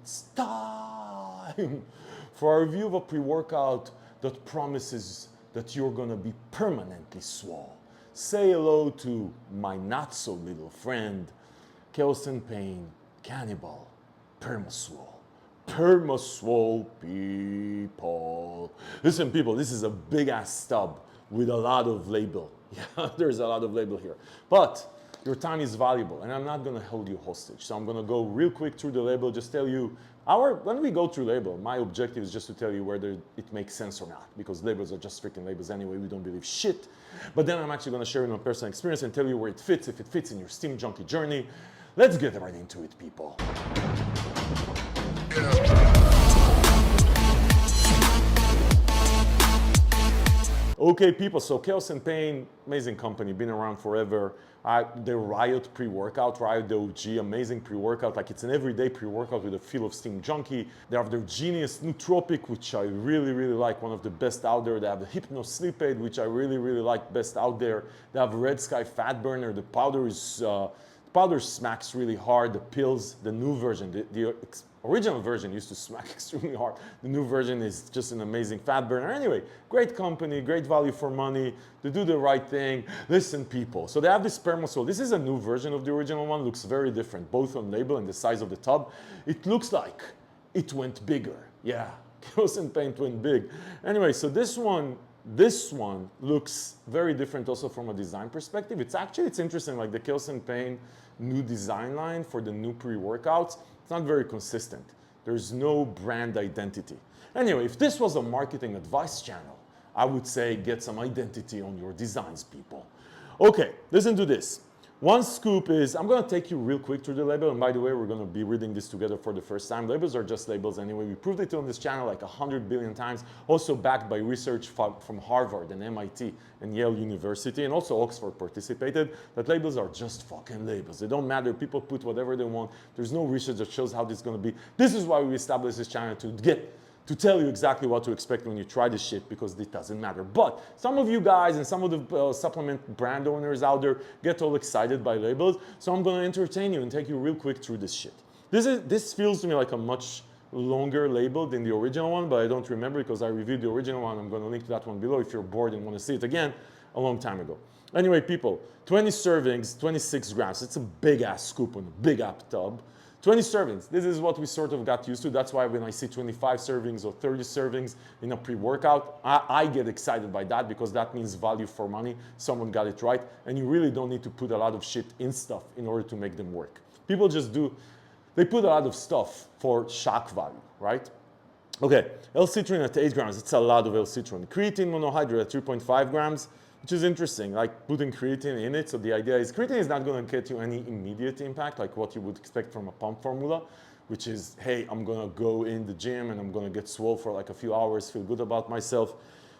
It's time for a review of a pre-workout that promises that you're gonna be permanently swole. Say hello to my not so little friend, Chaos and Pain, Cannibal, Permaswole. Permaswole people. Listen, people, this is a big ass stub with a lot of label. Yeah, there's a lot of label here. But your time is valuable, and I'm not gonna hold you hostage. So I'm gonna go real quick through the label, just tell you, when we go through label, my objective is just to tell you whether it makes sense or not, because labels are just freaking labels anyway, we don't believe shit. But then I'm actually gonna share my personal experience and tell you where it fits, if it fits in your Steam Junkie journey. Let's get right into it, people. Okay, people, so Chaos and Pain, amazing company, been around forever. The Riot pre-workout, Riot the OG, amazing pre-workout, like it's an everyday pre-workout with a feel of Steam Junkie. They have their Genius Nootropic, which I really, really like, one of the best out there. They have the Hypno Sleep Aid, which I really, really like, best out there. They have Red Sky Fat Burner, the powder is, powder smacks really hard. The pills, the new version, the original version used to smack extremely hard. The new version is just an amazing fat burner. Anyway, great company, great value for money. They do the right thing. Listen, people. So they have this Permaswole. This is a new version of the original one. Looks very different, both on label and the size of the tub. It looks like it went bigger. Yeah, Chaos and Pain went big. Anyway, so this one looks very different also from a design perspective. It's interesting, like the Chaos and Pain new design line for the new pre-workouts, it's not very consistent. There's no brand identity. Anyway, if this was a marketing advice channel, I would say get some identity on your designs, people. Okay, listen to this. One scoop is, I'm gonna take you real quick through the label, and by the way, we're gonna be reading this together for the first time. Labels are just labels anyway. We proved it on this channel like 100 billion times, also backed by research from Harvard and MIT and Yale University, and also Oxford participated, that labels are just fucking labels. They don't matter, people put whatever they want. There's no research that shows how this is gonna be. This is why we established this channel, to tell you exactly what to expect when you try this shit, because it doesn't matter. But some of you guys and some of the supplement brand owners out there get all excited by labels, so I'm gonna entertain you and take you real quick through this shit. This feels to me like a much longer label than the original one, but I don't remember because I reviewed the original one. I'm gonna link to that one below if you're bored and wanna see it again, a long time ago. Anyway, people, 20 servings, 26 grams. It's a big ass scoop on a big app tub. 20 servings, this is what we sort of got used to. That's why when I see 25 servings or 30 servings in a pre-workout, I get excited by that, because that means value for money. Someone got it right, and you really don't need to put a lot of shit in stuff in order to make them work. People just do, they put a lot of stuff for shock value, right? Okay, L-citrine at 8 grams, it's a lot of L-citrine. Creatine monohydrate at 3.5 grams, which is interesting, like putting creatine in it. So the idea is creatine is not gonna get you any immediate impact, like what you would expect from a pump formula, which is, hey, I'm gonna go in the gym and I'm gonna get swole for like a few hours, feel good about myself.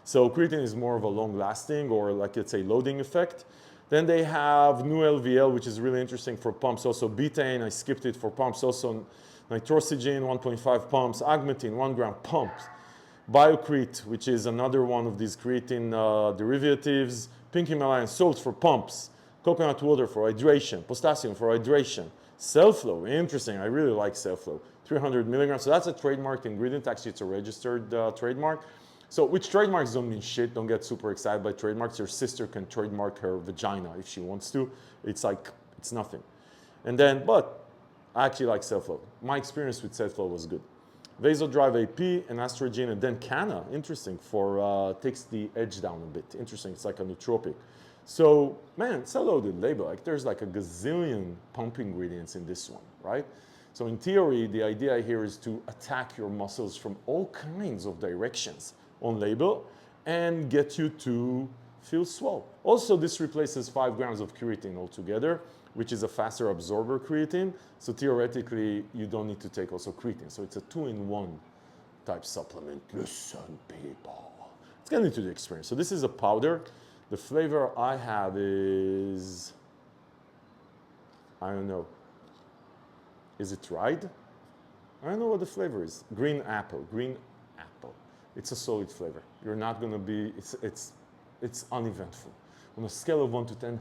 So creatine is more of a long lasting, or like let's say loading effect. Then they have new LVL, which is really interesting for pumps. Also betaine, I skipped it for pumps. Also nitrosigine, 1.5 pumps, agmatine, 1 gram pumps. Biocrete, which is another one of these creatine derivatives, pink Himalayan salt for pumps, coconut water for hydration, potassium for hydration, Cellflow, interesting, I really like Cellflow, 300 milligrams, so that's a trademarked ingredient, actually it's a registered trademark. So which trademarks don't mean shit, don't get super excited by trademarks. Your sister can trademark her vagina if she wants to, it's like, it's nothing. And then, but I actually like Cellflow. My experience with Cellflow was good. Vasodrive AP and Astrogen, and then Canna, interesting, for takes the edge down a bit. Interesting, it's like a nootropic. So, man, it's a loaded label. Like there's like a gazillion pump ingredients in this one, right? So in theory, the idea here is to attack your muscles from all kinds of directions on label and get you to feel swole. Also, this replaces 5 grams of creatine altogether, which is a faster absorber creatine. So theoretically, you don't need to take also creatine. So it's a 2-in-1 type supplement. Listen, people. Let's get into the experience. So this is a powder. The flavor I have is, I don't know. Is it Ride? I don't know what the flavor is. Green apple, green apple. It's a solid flavor. You're not gonna be, it's uneventful. On a scale of 1 to 10,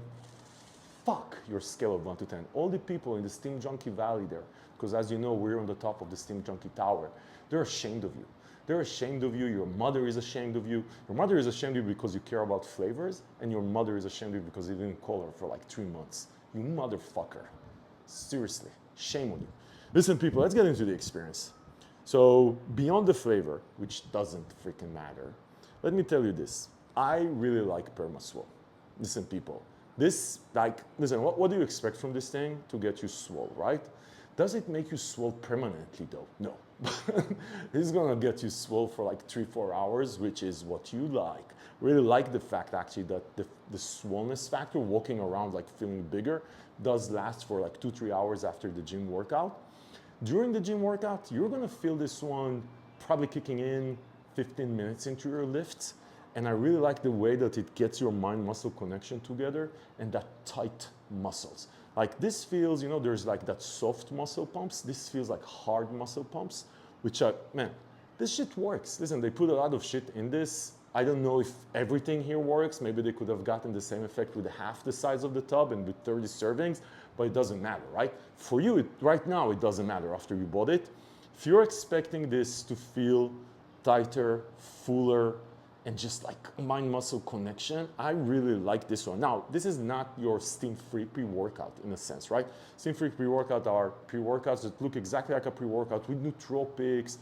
fuck your scale of 1 to 10. All the people in the Steam Junkie Valley there, because as you know, we're on the top of the Steam Junkie Tower, they're ashamed of you. They're ashamed of you. Your mother is ashamed of you. Your mother is ashamed of you because you care about flavors, and your mother is ashamed of you because you didn't call her for like 3 months. You motherfucker. Seriously, shame on you. Listen, people, let's get into the experience. So beyond the flavor, which doesn't freaking matter, let me tell you this. I really like PermaSwole. Listen, people, listen, what do you expect from this thing to get you swole, right? Does it make you swole permanently though? No. It's gonna get you swole for like 3-4 hours, which is what you like. Really like the fact actually that the swollenness factor, walking around like feeling bigger, does last for like 2-3 hours after the gym workout. During the gym workout, you're gonna feel this one probably kicking in 15 minutes into your lifts. And I really like the way that it gets your mind-muscle connection together and that tight muscles. Like this feels, you know, there's like that soft muscle pumps. This feels like hard muscle pumps, which are, man, this shit works. Listen, they put a lot of shit in this. I don't know if everything here works. Maybe they could have gotten the same effect with half the size of the tub and with 30 servings, but it doesn't matter, right? For you, right now, it doesn't matter after you bought it. If you're expecting this to feel tighter, fuller, and just like mind-muscle connection, I really like this one. Now, this is not your steam-free pre-workout in a sense, right? Steam-free pre-workout are pre-workouts that look exactly like a pre-workout with nootropics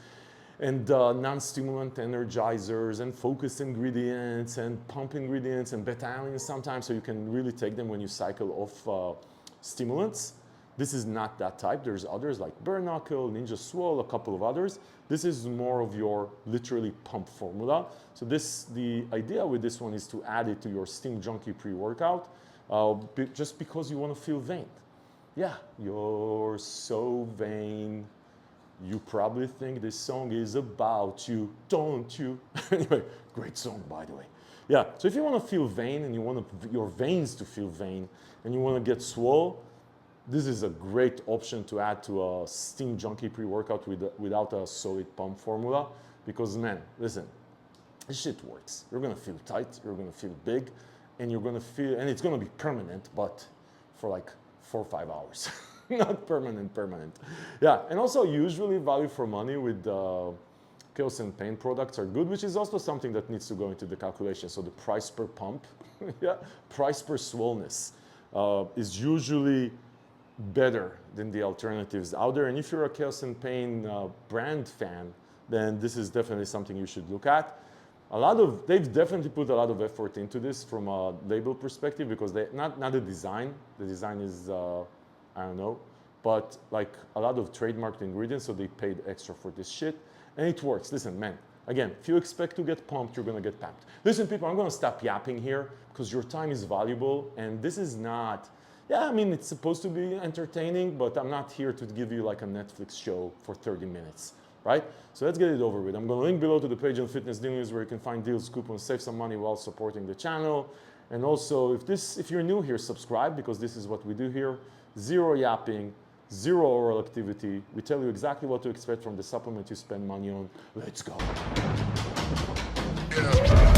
and non-stimulant energizers and focused ingredients and pump ingredients and beta-alanine sometimes, so you can really take them when you cycle off stimulants. This is not that type. There's others like Bare Knuckle, Ninja Swole, a couple of others. This is more of your literally pump formula. So the idea with this one is to add it to your Steam Junkie pre-workout just because you want to feel vain. Yeah, you're so vain. You probably think this song is about you, don't you? Anyway, great song, by the way. Yeah, so if you want to feel vain and you want your veins to feel vain and you want to get swole, this is a great option to add to a Steam Junkie pre-workout without a solid pump formula because, man, listen, this shit works. You're gonna feel tight, you're gonna feel big, and you're gonna feel, and it's gonna be permanent, but for like 4 or 5 hours. Not permanent. Yeah, and also usually value for money with Chaos and Pain products are good, which is also something that needs to go into the calculation. So the price per pump, yeah, price per swollenness is usually better than the alternatives out there. And if you're a Chaos and Pain brand fan, then this is definitely something you should look at. They've definitely put a lot of effort into this from a label perspective because not the design. The design is, I don't know, but like a lot of trademarked ingredients, so they paid extra for this shit. And it works. Listen, man, again, if you expect to get pumped, you're gonna get pumped. Listen, people, I'm gonna stop yapping here because your time is valuable and this is not, yeah, I mean, it's supposed to be entertaining, but I'm not here to give you like a Netflix show for 30 minutes, right? So let's get it over with. I'm gonna link below to the page on Fitness Dealings where you can find deals, coupons, save some money while supporting the channel. And also, if you're new here, subscribe because this is what we do here. Zero yapping, zero oral activity. We tell you exactly what to expect from the supplement you spend money on. Let's go. Yeah.